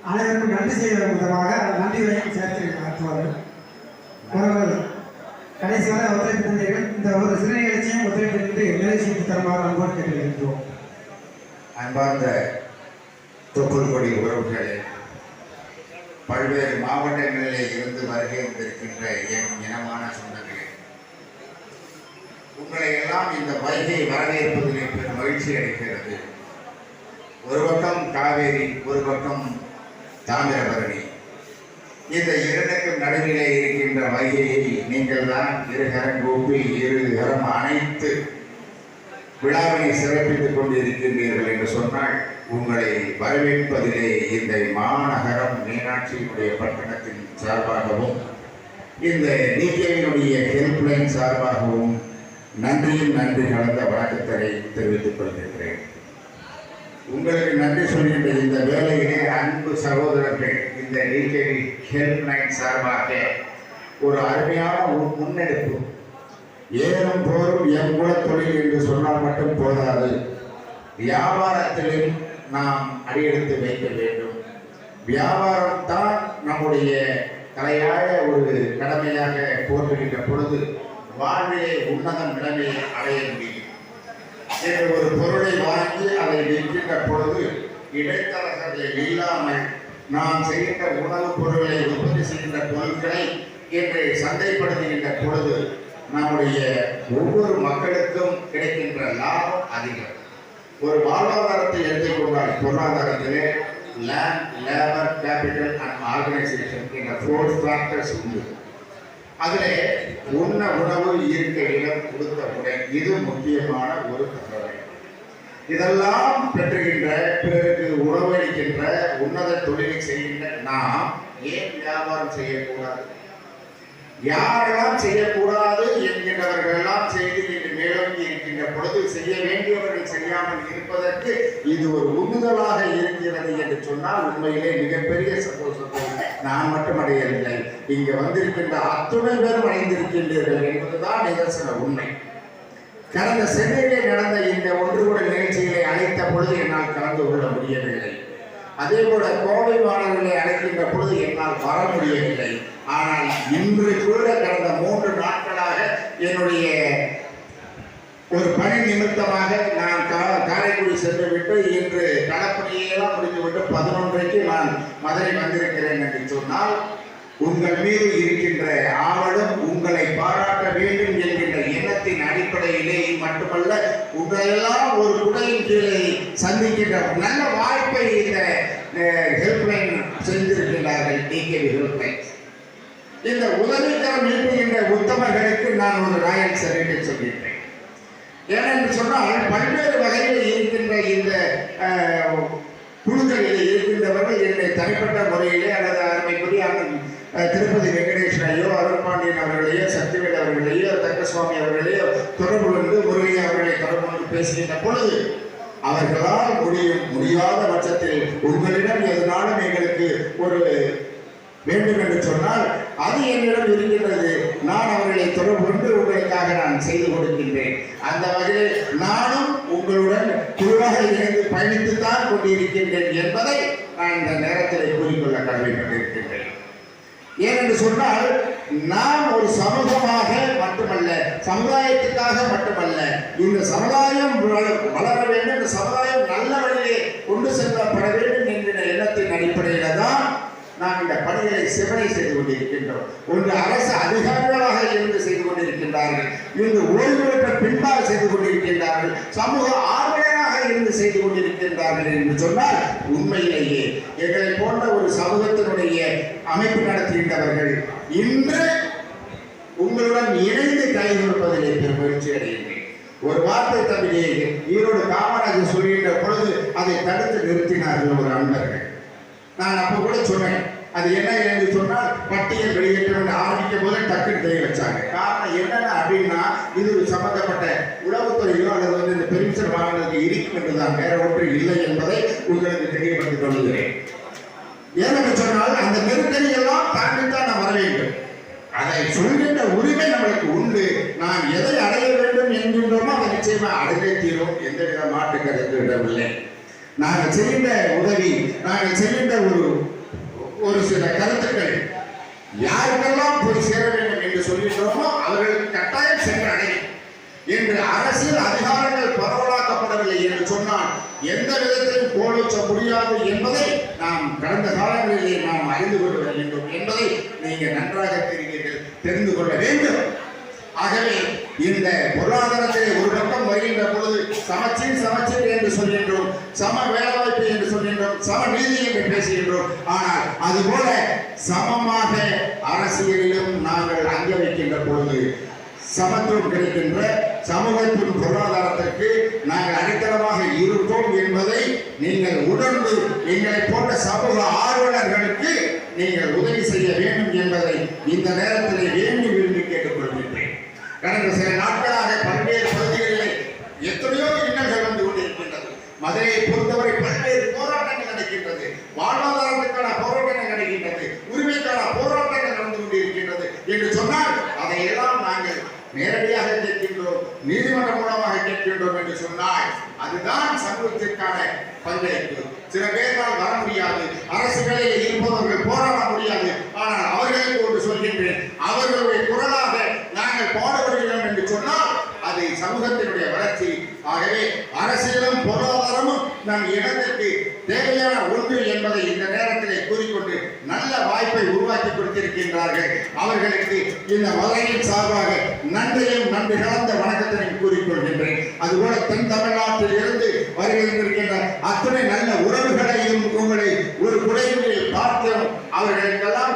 அனைவருக்கும் நன்றி செய்வதன் விதமாக நன்றிகளையும் சேர்த்து ஆற்றுவார்கள். அவர்கள் கடைசி வரை ஒத்துழைப்பு தந்தீர்கள். இந்த ஒரு சிறு நிகழ்ச்சியும் ஒத்துழைப்பு நிறைவு செய்து தருமாறு அன்போடு கேட்டுக்கொள்கிறோம். அன்பார்ந்த தொப்புள் கொடி உறவுகளே, பல்வேறு மாவட்டங்களிலே இருந்து வருகை வந்திருக்கின்ற என் இனமான சொந்தங்களே, உங்களை எல்லாம் இந்த வைகை வரவேற்பதில் பெரும் மகிழ்ச்சி அளிக்கிறது. ஒரு பக்கம் காவேரி, ஒரு பக்கம் தாமிரபரணி. இந்த இரண்டுக்கும் நடுவிலே இருக்கின்ற வைகையை நீங்கள் தான் இருகரம் கூப்பி இருகரம் அனைத்து விழாவினை சிறப்பித்துக் கொண்டிருக்கின்றீர்கள் என்று சொன்னால் உங்களை வரவேற்பதிலே இந்த மாநகரம் மீனாட்சியினுடைய பட்டணத்தின் சார்பாகவும் இந்த டிகேவினுடைய ஹெல்ப்லைன் சார்பாகவும் நன்றியும் நன்றி கலந்த வணக்கத்தை தெரிவித்துக் கொள்கின்றேன். உங்களுக்கு நன்றி சொல்கின்ற இந்த வேலையிலே அன்பு சகோதரர்கள் இந்த டிகேவி ஹெல்ப்லைன் சார்பாக ஒரு அருமையான முன்னெடுப்பு. ஏறும் போரும் என் குல தொழில் என்று சொன்னால் மட்டும் போதாது, வியாபாரத்திலும் நாம் அடியெடுத்து வைக்க வேண்டும். வியாபாரம் தான் நம்முடைய தலையாய ஒரு கடமையாக போற்றுகின்ற பொழுது வாழ்விலே உன்னத நிலைமையை அடைய முடியும். என்று ஒரு பொருளை வாங்கி அதை விற்கின்ற பொழுது இடைத்தரகர்கள் இல்லாமல் நாம் செய்கின்ற உணவுப் பொருட்களை உற்பத்தி செய்கின்ற பொருட்களை என்று சந்தைப்படுத்துகின்ற பொழுது நம்முடைய ஒவ்வொரு மக்களுக்கும் கிடைக்கின்ற லாபம் அதிகம். ஒரு வாழ்வாதாரத்தை எடுத்துக்கொண்டால் பொருளாதாரத்திலே land, labour, capital and organisation என்ற 4 ஃபேக்டர்ஸ் உண்டு. அதிலே உண்ண உணவு, இருக்க இடம், கொடுத்த உடை, இது முக்கியமான ஒரு தகவல். இதெல்லாம் பெற்றுகின்ற, பிறருக்கு உணவளிக்கின்ற, உன்னத தொழிலை செய்கின்ற நாம் ஏன் வியாபாரம் செய்யக்கூடாது? யாரெல்லாம் செய்யக்கூடாது என்கின்றவர்கள் எல்லாம் செய்து இன்று மேலோங்கி இருக்கின்ற பொழுது செய்ய வேண்டியவர்கள் செய்யாமல் இருப்பதற்கு இது ஒரு உந்துதலாக இருக்கிறது என்று சொன்னால் உண்மையிலே மிகப்பெரிய சந்தோஷத்தை நான் மட்டும் அடையவில்லை, இங்கு வந்திருக்கின்ற அத்துணை பேரும் அடைந்திருக்கின்றீர்கள் என்பதுதான் நிதர்சன உண்மை. கடந்த சென்னையிலே நடந்த இந்த ஒன்றுகூட நிகழ்ச்சிகளை அழைத்த பொழுது என்னால் கலந்து கொள்ள முடியவில்லை. அதே போல கோவை மாணவர்களை அழைக்கின்ற பொழுது என்னால் வர முடியவில்லை. ஆனால் இன்று கூட கடந்த 3 நாட்களாக என்னுடைய ஒரு பணி நிமித்தமாக நான் காரைக்குடி சென்று விட்டு இன்று களப்பணியெல்லாம் முடித்துவிட்டு 11:00க்கு நான் மதுரை வந்திருக்கிறேன் என்று சொன்னால் உங்கள் மீது இருக்கின்ற ஆவலும் உங்களை பாராட்ட வேண்டும் என்கின்ற எண்ணத்தின் அடிப்படையிலே மட்டுமல்ல, உங்களெல்லாம் ஒரு குடையின் கீழே சந்திக்கின்ற நல்ல வாய்ப்பை இந்த ஹெல்ப்லைன் செஞ்சிருக்கிறார்கள். டிகேவி ஹெல்ப்லைன் இந்த உதவிக்கரம் நீட்டுகின்ற உத்தமர்களுக்கு நான் ஒரு ராயல் சர்டிஃபிகேட் சொல்லியிருக்கேன். ஏனென்று சொன்னால் பல்வேறு வகையில் இருக்கின்ற இந்த குழுக்களில் இருக்கின்றவர்கள் என்னுடைய தனிப்பட்ட முறையிலே அல்லது அருமைக்குரிய திருப்பதி வெங்கடேஸ்வரையோ, அருள்பாண்டியன் அவர்களையோ, சக்திவேல் அவர்களையோ, தங்கசுவாமி அவர்களையோ தொடர்பு கொண்டு முருகை அவர்களை தொடர்பு கொண்டு பேசுகின்ற பொழுது அவர்களால் முடியாத பட்சத்தில் உங்களிடம் எதனாலும் எங்களுக்கு ஒரு வேண்டும் என்று சொன்னால் அது என்னிடம் இருக்கின்றது, நான் அவர்களை தொடர்பு கொண்டு உங்களுக்காக நான் செய்து கொடுக்கின்றேன். அந்த வகையில் நானும் உங்களுடன் குழுவாக இணைந்து பயணித்துத்தான் கொண்டிருக்கின்றேன் என்பதை நான் இந்த நேரத்தில் கூறிக்கொள்ள கடமைப்பட்டிருக்கின்றேன். ஏனென்று சொன்னால் நாம் ஒரு சமூகமாக மட்டுமல்ல, சமுதாயத்துக்காக மட்டுமல்ல, இந்த சமுதாயம் வளர வேண்டும், இந்த சமுதாயம் நல்ல வழியிலே கொண்டு செல்லப்பட வேண்டும் என்கிற எண்ணத்தின் அடிப்படையில தான் நாம் இந்த பணிகளை சிவனை செய்து கொண்டிருக்கின்றோம். ஒன்று அரசு அதிகாரிகளாக இருந்து செய்து கொண்டிருக்கின்றார்கள், இன்று ஓய்வு பெற்ற பின்பாக செய்து கொண்டிருக்கின்றார்கள், சமூக ஆர்வலராக இருந்து செய்து கொண்டிருக்கின்றார்கள் என்று சொன்னால் உண்மையிலேயே எங்களை போன்ற ஒரு சமூகத்தினுடைய அமைப்பு நடத்துகின்றவர்கள் இன்று உங்களுடன் இணைந்து கைகொடுப்பதிலே பெரும் மகிழ்ச்சி அடைகின்றேன். ஒரு வார்த்தை தவிர ஈரோடு காமராஜர் சொல்கின்ற பொழுது அதை தடுத்து நிறுத்தினார்கள் ஒரு அன்பர்கள். நான் அப்போ கூட சொன்னேன், அது என்ன என்று சொன்னால் பட்டியல் வெளியேற்ற ஆரம்பிக்கும் போது டக்குன்னு தெரிய வச்சாங்க. காரணம் என்னென்ன அப்படின்னா இது சம்பந்தப்பட்ட உளவுத்துறையோ அல்லது இந்த பெருமிஷன் வாங்கினதுக்கு இருக்கும் என்றுதான், வேற ஒன்று இல்லை என்பதை உங்களுக்கு தெரியப்படுத்திக் கொள்கிறேன். ஏனென்று சொன்னால் அந்த நெருக்கடியெல்லாம் தாண்டித்தான் நாம் வர வேண்டும். அதை சொல்கின்ற உரிமை நம்மளுக்கு உண்டு. நாம் எதை அடைய வேண்டும் என்கின்றோமோ அதை நிச்சயமா அடைந்தே தீரும், எந்தவித மாற்று கருத்து விடவில்லை. நாங்கள் செய்கின்ற உதவி, நாங்கள் செய்கின்ற ஒரு ஒரு சில கருத்துக்கள் யாருக்கெல்லாம் போய் சேர வேண்டும் என்று சொல்கின்றோமோ அவர்களுக்கு கட்டாயம் சென்றடையும். இன்று அரசியல் அதிகாரங்கள் பரவலாக்கப்படவில்லை என்று சொன்னால் எந்த விதத்திலும் கோலோச்ச முடியாது என்பதை நாம் கடந்த காலங்களிலே நாம் அறிந்து கொள்ள வேண்டும் என்பதை நீங்கள் நன்றாக தெரிந்து கொள்ள வேண்டும். ஆகவே இந்த பொருளாதாரத்திலே ஒரு பக்கம் வருகின்ற பொழுது சமச்சீர் என்று சொல்கின்றோம், சம வேலைவாய்ப்பு என்று சொல்கின்றோம், சம நீதி என்று பேசுகின்றோம். ஆனால் அதுபோல சமமாக அரசியலிலும் நாங்கள் அங்க வைக்கின்ற பொழுது சமத்துவம் கிடைக்கின்ற சமூகத்தின் பொருளாதாரத்திற்கு நாங்கள் அடித்தளமாக இருப்போம் என்பதை நீங்கள் உணர்ந்து எங்களை போன்ற சமூக ஆர்வலர்களுக்கு நீங்கள் உதவி செய்ய வேண்டும் என்பதை இந்த நேரத்தில் வேண்டி விரும்பி கேட்டுக்கொள்கின்றேன். கடந்த சில நாட்களாக பல்வேறு பகுதிகளிலே எத்தனையோ இன்னல்கள் வந்து கொண்டிருக்கின்றது. மதுரையை பொறுத்தவரை பல்வேறு போராட்டங்கள் நடக்கின்றது, வாழ்வாதாரத்துக்கான போராட்டங்கள் நடக்கின்றது, உரிமைக்கான போராட்டங்கள் நடந்து கொண்டிருக்கின்றது என்று சொன்னால் அதையெல்லாம் நாங்கள் நேரடியாக கேட்கின்றோம், நீதிமன்றம் மூலமாக கேட்கின்றோம் என்று சொன்னால் அதுதான் சமூகத்திற்கான பங்களிப்பு. சில பேரால் வர முடியாது, அரசு வேலையில் இருப்பவர்கள் போராட முடியாது. ஆனால் அவர்களுக்கு ஒன்று சொல்கின்றேன், அவர்களுடைய குரலாக நாங்கள் பாடுபடுகிறோம் என்று சொன்னால் அது சமூகத்தினுடைய வளர்ச்சி. ஆகவே அரசியலும் பொருளாதாரமும் நம் இனத்திற்கு தேவையான ஒன்று என்பதை இந்த நேரத்திலே கூறிக்கொண்டு நல்ல வாய்ப்பை உருவாக்கி கொடுத்திருக்கின்றார்கள். அவர்களுக்கு இந்த மதுரையின் சார்பாக நன்றியும் நன்றி கலந்த வணக்கத்தினையும் கூறிக்கொள்கின்றேன். அதுபோல தென் தமிழ்நாட்டில் இருந்து வருகின்ற அத்தனை நல்ல உறவுகளையும் உங்களை ஒரு குடையில் பார்த்தோம். அவர்களுக்கெல்லாம்